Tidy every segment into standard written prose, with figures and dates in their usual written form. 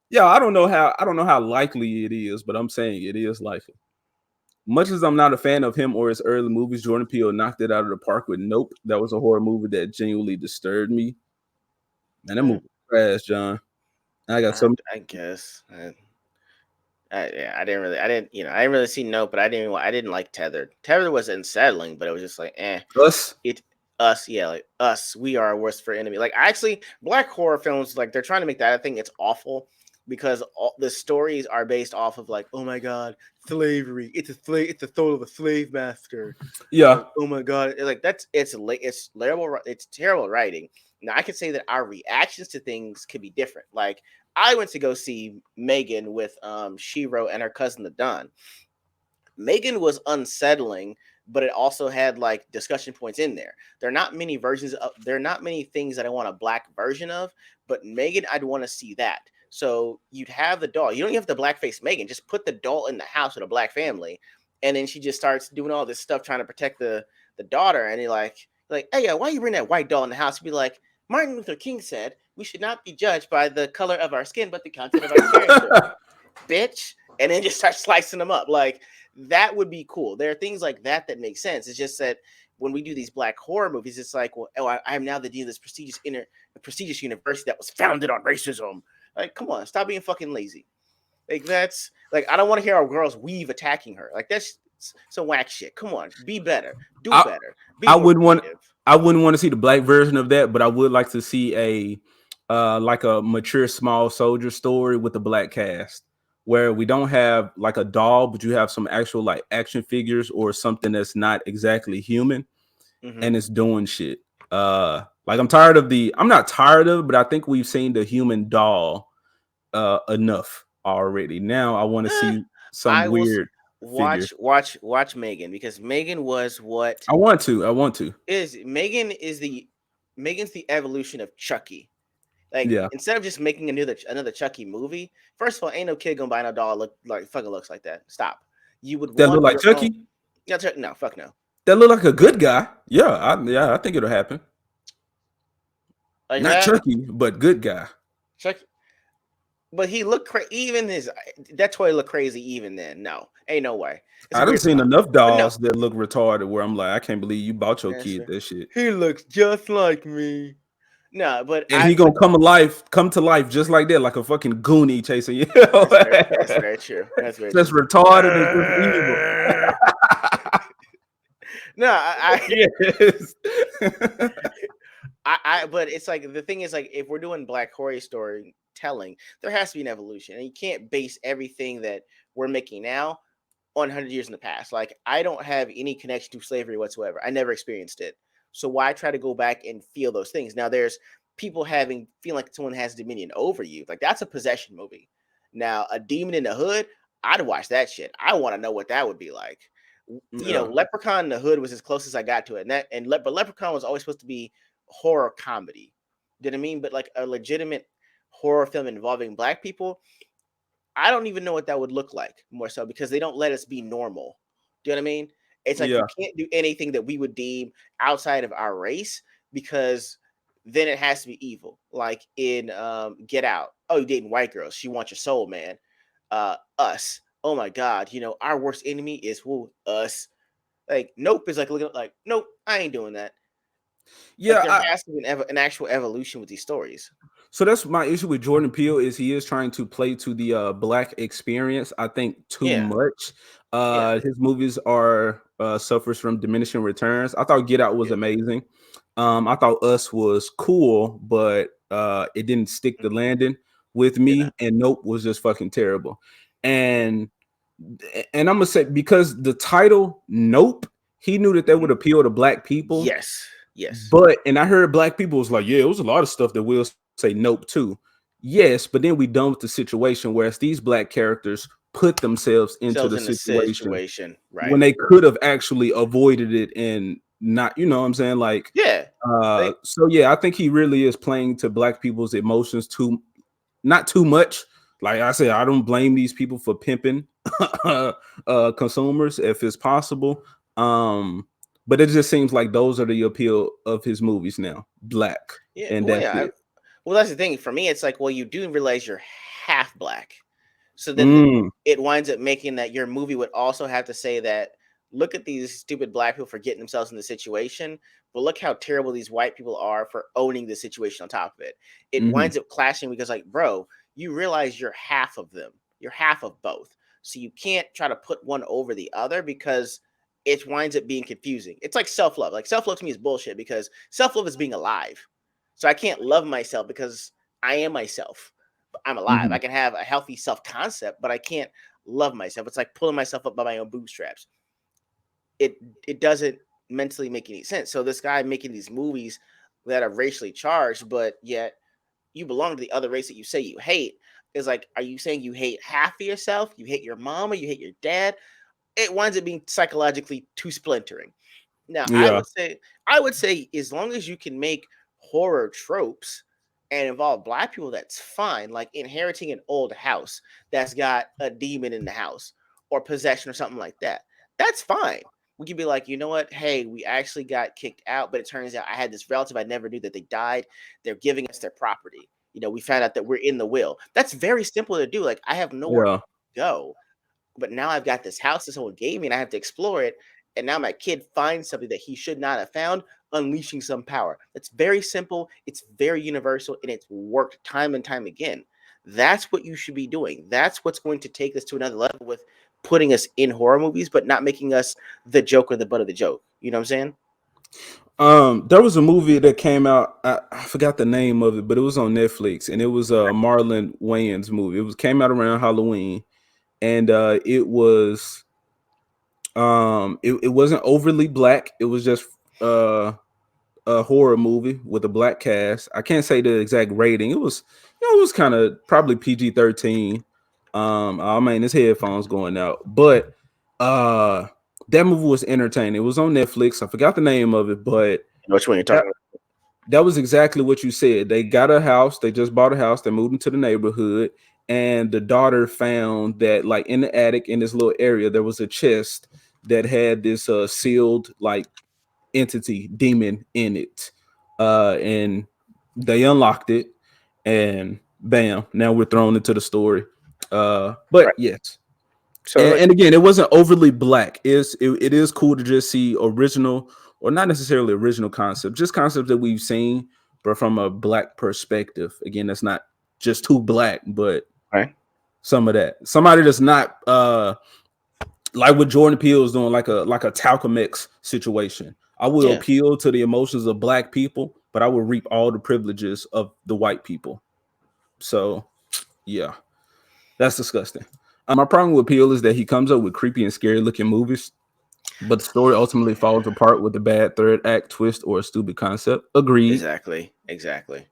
Yeah, I don't know how likely it is, but I'm saying it is likely. Much as I'm not a fan of him or his early movies, Jordan Peele knocked it out of the park with Nope. That was a horror movie that genuinely disturbed me. Man, that Eh, movie was trash, John. I got some I guess. Yeah, I didn't, I didn't really see Nope, but I didn't like Tethered. Tethered was unsettling, but it was just like, eh. us. It us, yeah, like us, we are our worst for enemy. Like actually, black horror films, like they're trying to make that. I think it's awful because all the stories are based off of like, oh my god, slavery. It's the soul of a slave master. Yeah, Like, oh my god, like it's terrible. It's terrible writing. Now I can say that our reactions to things could be different. Like I went to go see Megan with Shiro and her cousin the Don. Megan was unsettling, but it also had like discussion points in there. There are not many things that I want a black version of, but Megan, I'd want to see that. So you'd have the doll. You don't have the blackface Megan. Just put the doll in the house with a black family, and then she just starts doing all this stuff trying to protect the daughter. And you're like, hey, why you bring that white doll in the house? You'd be like, Martin Luther King said we should not be judged by the color of our skin, but the content of our character, bitch. And then just start slicing them up. Like that would be cool. There are things like that that make sense. It's just that when we do these black horror movies, it's like, well, oh, I'm now the dean of this prestigious university that was founded on racism. Like, come on, stop being fucking lazy. Like that's like I don't want to hear our girls weave attacking her. Like that's some whack shit. Come on, be better, do I better, be I more wouldn't want creative. I wouldn't want to see the black version of that, but I would like to see a like a mature small soldier story with a black cast where we don't have like a doll, but you have some actual like action figures or something that's not exactly human Mm-hmm. and it's doing shit. Like I'm not tired of it, but I think we've seen the human doll enough already. Now I want to Eh, see some I will weird figure. watch Megan because Megan was what I want to. is Megan is the Megan's the evolution of Chucky. Like Yeah. instead of just making another Chucky movie, first of all, ain't no kid gonna buy no doll look fucking looks like that. Stop. You would That look want like your own. Chucky? No, fuck no. That look like a good guy. Yeah, I think it'll happen. Like Not that. Chucky, but good guy. Chucky, but he looked even his that toy looked crazy even then. No, ain't no way. It's a I done weird seen smile, enough but no. dolls that look retarded where I'm like, I can't believe you bought your That's kid fair. that shit. He looks just like me. No, but And he gonna come to life just like that, like a fucking goonie chasing you. that's very true. That's very Just true. retarded and just evil. No, Yes. but it's like the thing is like if we're doing black horror storytelling, there has to be an evolution, and you can't base everything that we're making now on 100 years in the past. Like I don't have any connection to slavery whatsoever. I never experienced it, so why try to go back and feel those things? Now there's people feeling like someone has dominion over you. Like that's a possession movie. Now a demon in the hood, I'd watch that shit. I want to know what that would be like. Yeah. Leprechaun in the Hood was as close as I got to it, but Leprechaun was always supposed to be horror comedy. Did I mean? But like a legitimate horror film involving black people, I don't even know what that would look like more so because they don't let us be normal. Do you know what I mean? It's like you Yeah. can't do anything that we would deem outside of our race because then it has to be evil. Like in Get Out. Oh, you dating white girls. She wants your soul, man. Us. Oh my God. Our worst enemy is who? Us. Like, Nope is like looking like, nope, I ain't doing that. Like, Yeah, there has to be an actual evolution with these stories. so that's my issue with Jordan Peele is he is trying to play to the black experience. I think too Yeah, much. yeah, His movies are suffers from diminishing returns. I thought Get Out was yeah. amazing. I thought Us was cool, but it didn't stick the Mhm. landing with Did not. me. And Nope was just fucking terrible. And I'm gonna say because the title Nope, he knew that would Mhm. appeal to black people. Yes, yes. But I heard black people was like, yeah, it was a lot of stuff that will say nope to. Yes, but then we done with the situation, whereas these black characters put themselves into Selves the in a situation situation, when right? they could have actually avoided it and not, you know what I'm saying? Like, Yeah. They, so yeah, I think he really is playing to black people's emotions too, not too much. Like I said, I don't blame these people for pimping consumers if it's possible. But it just seems like those are the appeal of his movies now, black, yeah. and Well, that's yeah. it. Well, that's the thing. For me, it's like, well, you do realize you're half black. So then Mm. it winds up making that your movie would also have to say that, look at these stupid black people for getting themselves in the situation, but look how terrible these white people are for owning the situation on top of it. It Hmm. winds up clashing because, like, bro, you realize you're half of them. You're half of both. So you can't try to put one over the other because it winds up being confusing. It's like self-love. Like, self-love to me is bullshit because self-love is being alive. So I can't love myself because I am myself. I'm alive. Hmm. I can have a healthy self-concept, but I can't love myself. It's like pulling myself up by my own bootstraps. It it doesn't mentally make any sense. So this guy making these movies that are racially charged, but yet you belong to the other race that you say you hate, is like, are you saying you hate half of yourself? You hate your mama, you hate your dad? It winds up being psychologically too splintering. Now, Yeah. I would say as long as you can make horror tropes and involve black people, that's fine. Like inheriting an old house that's got a demon in the house or possession or something like that. That's fine. We can be like, you know what? Hey, we actually got kicked out, but it turns out I had this relative I never knew that they died. They're giving us their property. You know, we found out that we're in the will. That's very simple to do. Like, I have nowhere Yeah. to go, but now I've got this house that someone gave me and I have to explore it. And now my kid finds something that he should not have found, unleashing some power. That's very simple. It's very universal and it's worked time and time again. That's what you should be doing. That's what's going to take us to another level with putting us in horror movies, but not making us the joke or the butt of the joke. You know what I'm saying? There was a movie that came out. I forgot the name of it, but it was on Netflix, and it was a Marlon Wayans movie. It was came out around Halloween, and it wasn't overly black. It was just uh a horror movie with a black cast. I can't say the exact rating. It was, it was kind of probably PG-13. I mean, his headphones going out, but uh, that movie was entertaining. It was on Netflix. I forgot the name of it, but Which one you're that, talking that was exactly what you said. They got a house. They just bought a house. They moved into the neighborhood, and the daughter found that, like, in the attic in this little area, there was a chest that had this sealed, like, entity demon in it, and they unlocked it, and bam, now we're thrown into the story. But about? Right. yes, So and, like, and again, it wasn't overly black. It is cool to just see original, or not necessarily original concept, just concepts that we've seen, but from a black perspective. Again, that's not just too black, but right. some of that. Somebody that's not like what Jordan Peele is doing, like a Talcum X situation. I will Yeah. appeal to the emotions of black people, but I will reap all the privileges of the white people. So yeah, that's disgusting. My problem with Peele is that he comes up with creepy and scary looking movies, but the story ultimately falls apart with a bad third act twist or a stupid concept. Agreed. Exactly. Exactly.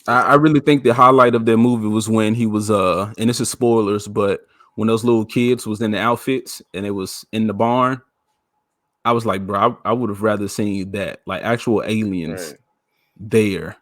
I Exactly. really think the highlight of that movie was when he was and this is spoilers, but when those little kids was in the outfits and it was in the barn, I was like, bro, I would have rather seen that, like actual aliens Right. there.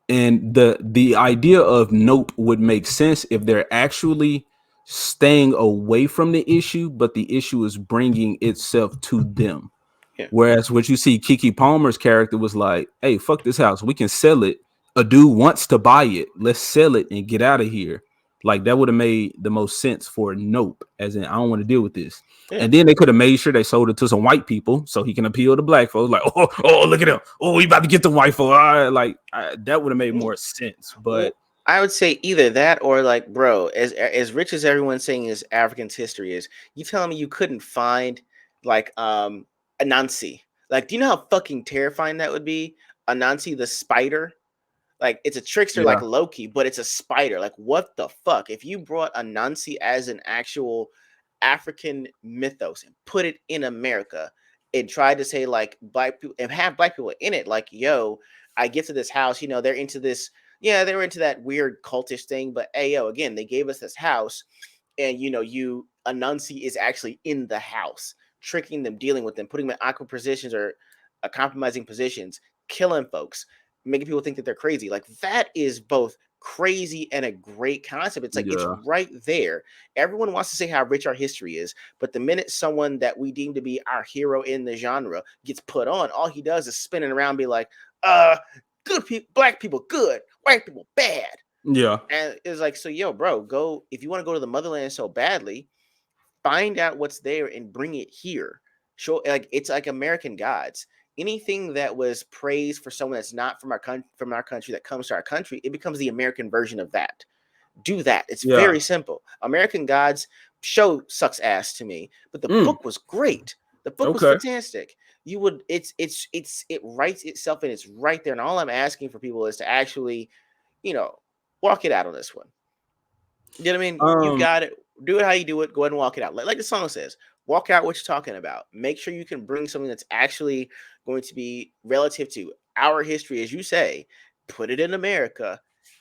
And the idea of Nope would make sense if they're actually staying away from the issue, but the issue is bringing itself to them. Yeah. Whereas what you see, Kiki Palmer's character was like, hey, fuck this house. We can sell it. A dude wants to buy it. Let's sell it and get out of here. Like that would have made the most sense for Nope, as in I don't want to deal with this. Yeah. And then they could have made sure they sold it to some white people so he can appeal to black folks. Like, oh, look at him. Oh, we about to get the white folks. That would have made more sense. But Well, I would say either that or like, bro, as rich as everyone's saying is African's history is, you telling me you couldn't find like Anansi? Like, do you know how fucking terrifying that would be? Anansi the spider? Like, it's a trickster like yeah, Loki, but it's a spider. Like, what the fuck? If you brought Anansi as an actual African mythos and put it in America and tried to say like black people and have black people in it, like, yo, I get to this house, you know, they're into this, yeah, they were into that weird cultish thing, but hey, yo, again, they gave us this house, and you know, you Anansi is actually in the house, tricking them, dealing with them, putting them in awkward positions or compromising positions, killing folks, making people think that they're crazy. Like, that is both crazy and a great concept. It's like, it's yeah, right there. Everyone wants to say how rich our history is, but the minute someone that we deem to be our hero in the genre gets put on, all he does is spin it around and be like, good people, black people good, white people bad. Yeah. And it's like, so yo, bro, go if you want to go to the motherland so badly, find out what's there and bring it here. Show like it's like American Gods. Anything that was praised for someone that's not from our country that comes to our country, it becomes the American version of that. Do that. It's Yeah. very simple. American Gods show sucks ass to me, but the Mm. book was great. The book was Okay. fantastic. You would it writes itself and it's right there. And all I'm asking for people is to actually, you know, walk it out on this one. You know what I mean? You Um. got it. Do it how you do it. Go ahead and walk it out. Like the song says, walk out what you're talking about. Make sure you can bring something that's actually going to be relative to our history, as you say. Put it in America.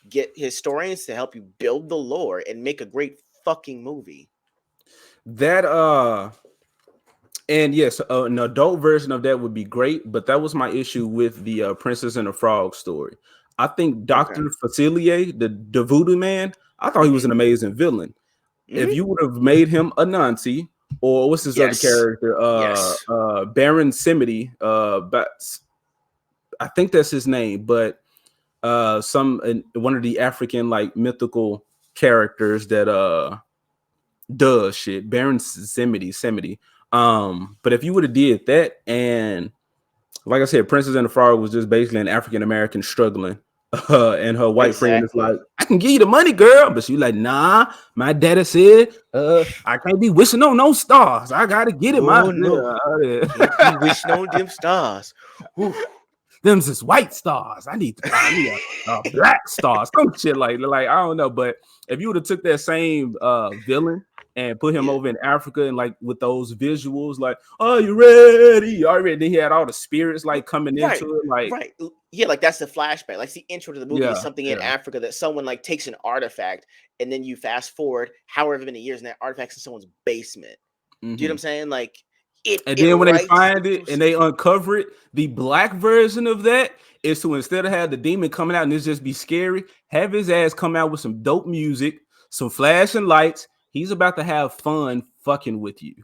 Get historians to help you build the lore and make a great fucking movie. That and yes, an adult version of that would be great, but that was my issue with the Princess and the Frog story. I think Okay. Dr. Facilier, the voodoo man, I thought he was Mm-hmm. an amazing villain. If Mm-hmm. you would have made him a Nazi, or what's his other Yes. character, Yes. Baron Simity, but I think that's his name, but one of the African like mythical characters that does shit, Baron Semity. But if you would have did that, and like I said, Princess and the Frog was just basically an African American struggling. And her white friend is like, Exactly. I can give you the money, girl. But she like, nah, my daddy said, I can't be wishing on no stars. I gotta get it, my Oh no. Can't be wishing on them stars. Whew. them's just white stars. I need to find me a black star, some shit like I don't know. But if you would have took that same villain and put him Yeah. over in Africa and like with those visuals, like, are you ready? Already, then he had all the spirits like coming Right, into it, like, right. Yeah, like that's the flashback. Like the intro to the movie is yeah, something in yeah. Africa that someone like takes an artifact and then you fast forward however many years and that artifact's in someone's basement. Do you know what I'm Hmm. saying? Like it And it then when they writes find it through and they something. uncover it, the black version of that is to instead of have the demon coming out and it's just be scary, have his ass come out with some dope music, some flashing lights. He's about to have fun fucking with you.